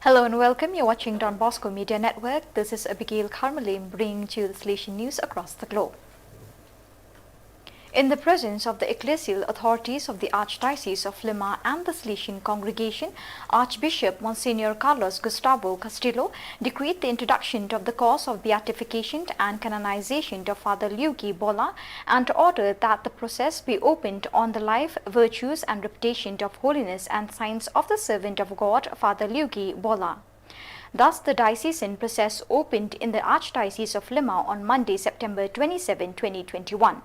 Hello and welcome. You're watching Don Bosco Media Network. This is Abigail Carmelim bringing to you the Salesian news across the globe. In the presence of the ecclesial authorities of the Archdiocese of Lima and the Salesian congregation, Archbishop Monsignor Carlos Gustavo Castillo decreed the introduction of the course of beatification and canonization of Father Luigi Bola and ordered that the process be opened on the life, virtues and reputation of holiness and signs of the servant of God, Father Luigi Bola. Thus, the diocesan process opened in the Archdiocese of Lima on Monday, September 27, 2021.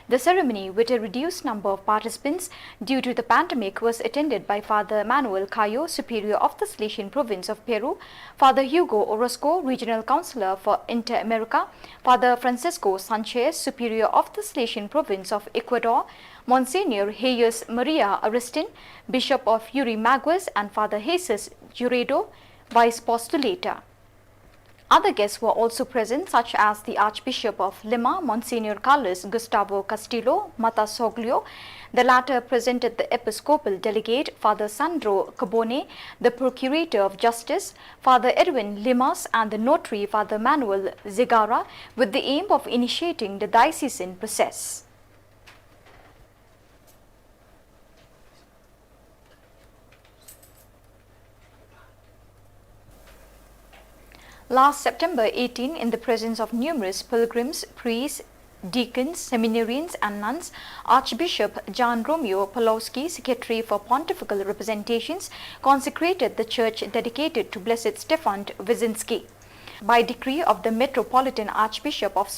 The ceremony, with a reduced number of participants due to the pandemic, was attended by Father Manuel Cayo, Superior of the Salesian Province of Peru, Father Hugo Orozco, Regional Councillor for Inter-America, Father Francisco Sanchez, Superior of the Salesian Province of Ecuador, Monsignor Jesus Maria Aristin, Bishop of Yurimaguas, and Father Jesus Juredo, Vice Postulator. Other guests were also present, such as the Archbishop of Lima, Monsignor Carlos Gustavo Castillo Matasoglio. The latter presented the Episcopal Delegate, Father Sandro Cabone, the Procurator of Justice, Father Edwin Limas, and the Notary, Father Manuel Zigara, with the aim of initiating the diocesan process. Last September 18, in the presence of numerous pilgrims, priests, deacons, seminarians and nuns, Archbishop John Romeo Pawlowski, Secretary for Pontifical Representations, consecrated the church dedicated to Blessed Stefan Wyszynski. By decree of the Metropolitan Archbishop of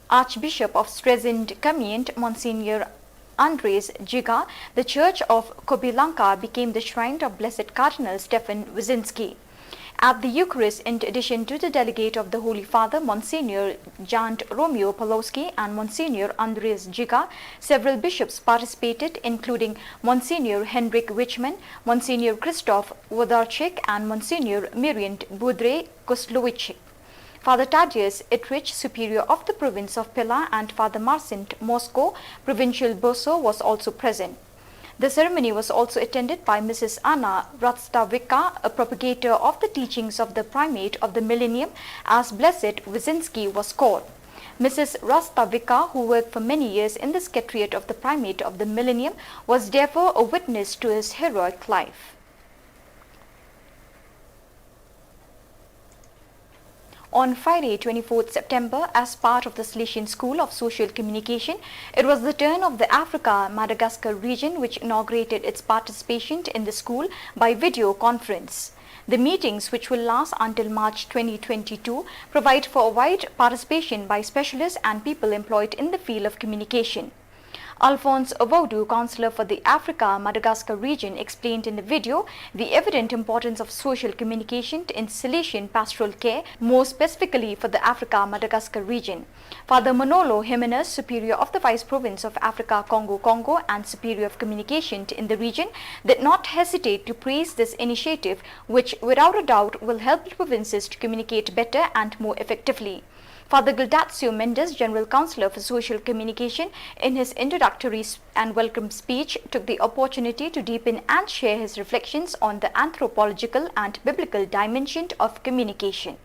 Strezhyn-Kamień, Monsignor Andres Giga, the church of Kobylanka became the shrine of Blessed Cardinal Stefan Wyszynski. At the Eucharist, in addition to the delegate of the Holy Father, Monsignor John Romeo Pawlowski and Monsignor Andres Giga, several bishops participated, including Monsignor Henryk Wichman, Monsignor Krzysztof Wodarczyk, and Monsignor Mirient Budre Koslowicz. Father Tadeusz Itrich, Superior of the Province of Pila, and Father Marcin Moscow, Provincial Boso, was also present. The ceremony was also attended by Mrs. Anna Rastavika, a propagator of the teachings of the Primate of the Millennium, as Blessed Wyszynski was called. Mrs. Rastavika, who worked for many years in the Secretariat of the Primate of the Millennium, was therefore a witness to his heroic life. On Friday, 24th September, as part of the Salesian School of Social Communication, it was the turn of the Africa-Madagascar region, which inaugurated its participation in the school by video conference. The meetings, which will last until March 2022, provide for a wide participation by specialists and people employed in the field of communication. Alphonse Ovodu, Councillor for the Africa-Madagascar region, explained in the video the evident importance of social communication in Salesian pastoral care, more specifically for the Africa-Madagascar region. Father Manolo Jimenez, Superior of the Vice Province of Africa Congo and Superior of Communication in the region, did not hesitate to praise this initiative, which without a doubt will help the provinces to communicate better and more effectively. Father Gildatio Mendes, General Councillor for Social Communication, in his introductory and welcome speech, took the opportunity to deepen and share his reflections on the anthropological and biblical dimension of communication.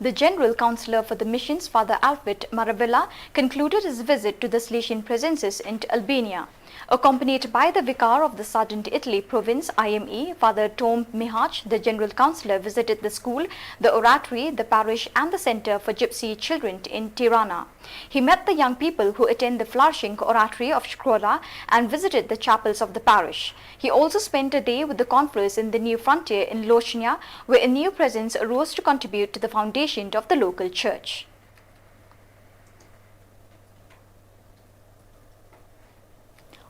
The General Councillor for the Missions, Father Alfred Maravilla, concluded his visit to the Salesian presences in Albania. Accompanied by the Vicar of the Southern Italy Province, IME, Father Tom Mihach, the General Councillor visited the school, the oratory, the parish and the Centre for Gypsy Children in Tirana. He met the young people who attend the flourishing oratory of Shkrola and visited the chapels of the parish. He also spent a day with the conference in the New Frontier in Lochnia, where a new presence arose to contribute to the foundation of the local church.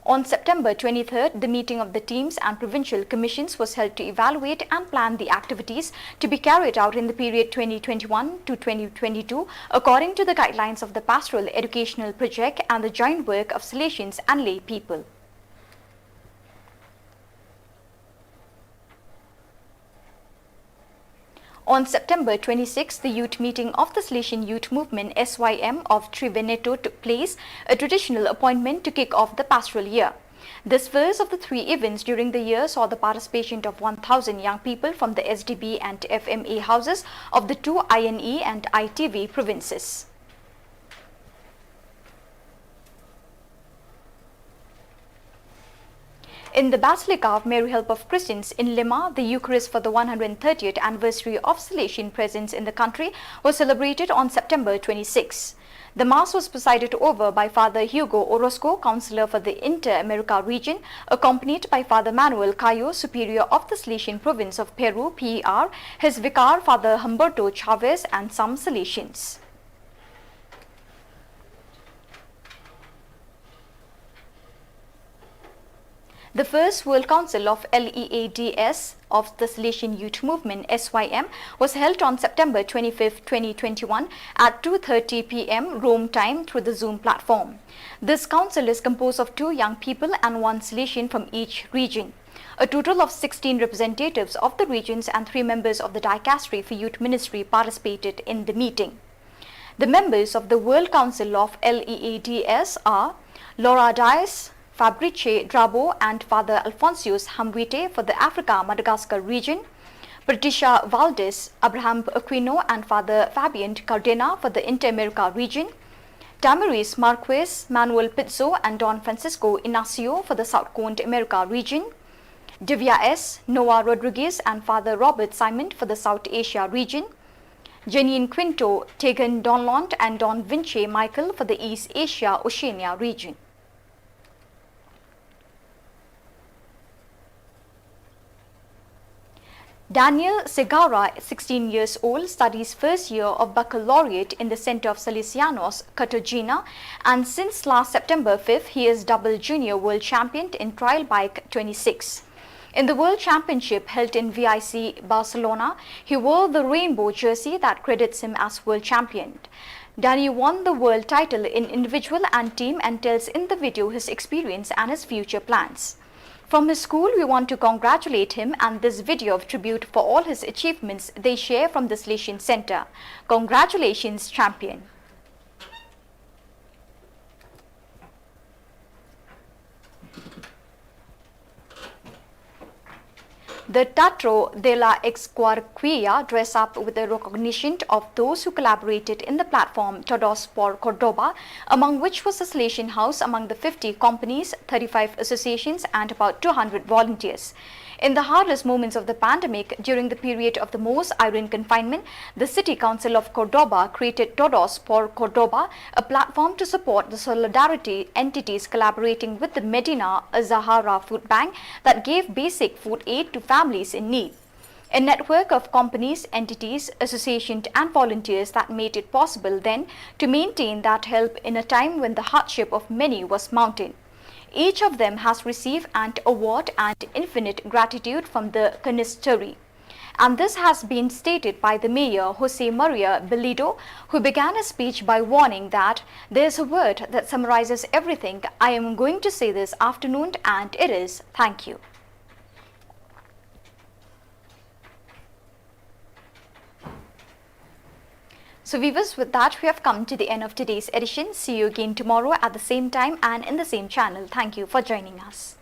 On September 23rd, the meeting of the teams and provincial commissions was held to evaluate and plan the activities to be carried out in the period 2021 to 2022 according to the guidelines of the Pastoral Educational Project and the joint work of Salesians and lay people. On September 26, the youth meeting of the Salesian Youth Movement SYM of Triveneto took place, a traditional appointment to kick off the pastoral year. This first of the three events during the year saw the participation of 1,000 young people from the SDB and FMA houses of the two INE and ITV provinces. In the Basilica of Mary Help of Christians in Lima, the Eucharist for the 130th anniversary of Salesian presence in the country was celebrated on September 26. The Mass was presided over by Father Hugo Orozco, Councillor for the Inter-America region, accompanied by Father Manuel Cayo, Superior of the Salesian province of Peru, PER, his vicar Father Humberto Chavez, and some Salesians. The first World Council of LEADS of the Salesian Youth Movement SYM was held on September 25, 2021 at 2:30 p.m. Rome time through the Zoom platform. This council is composed of 2 young people and 1 Salesian from each region. A total of 16 representatives of the regions and 3 members of the Dicastery for Youth Ministry participated in the meeting. The members of the World Council of LEADS are Laura Dias, Fabrice Drabo and Father Alfonsius Hamwite for the Africa-Madagascar region, Patricia Valdez, Abraham Aquino and Father Fabian Cardena for the Inter-America region, Damaris Marquez, Manuel Pizzo and Don Francisco Inacio for the South Cone America region, Divya S., Noah Rodriguez and Father Robert Simon for the South Asia region, Janine Quinto, Tegan Donlont and Don Vinci Michael for the East Asia Oceania region. Daniel Segarra, 16 years old, studies first year of baccalaureate in the Center of Salesianos, Cartagena, and since last September 5th, he is double junior world champion in trial bike 26. In the World Championship held in VIC Barcelona, he wore the rainbow jersey that credits him as world champion. Danny won the world title in individual and team and tells in the video his experience and his future plans. From his school, we want to congratulate him and this video of tribute for all his achievements they share from the Salesian Center. Congratulations, champion. The Teatro de la Exguarquia dress up with a recognition of those who collaborated in the platform Todos por Cordoba, among which was a Salesian house among the 50 companies, 35 associations and about 200 volunteers. In the hardest moments of the pandemic, during the period of the most iron confinement, the City Council of Cordoba created Todos por Cordoba, a platform to support the solidarity entities collaborating with the Medina Zahara Food Bank that gave basic food aid to families in need. A network of companies, entities, associations and volunteers that made it possible then to maintain that help in a time when the hardship of many was mounting. Each of them has received an award and infinite gratitude from the consistory. And this has been stated by the Mayor Jose Maria Bellido, who began his speech by warning that there's a word that summarizes everything I am going to say this afternoon, and it is thank you. So viewers, with that we have come to the end of today's edition. See you again tomorrow at the same time and in the same channel. Thank you for joining us.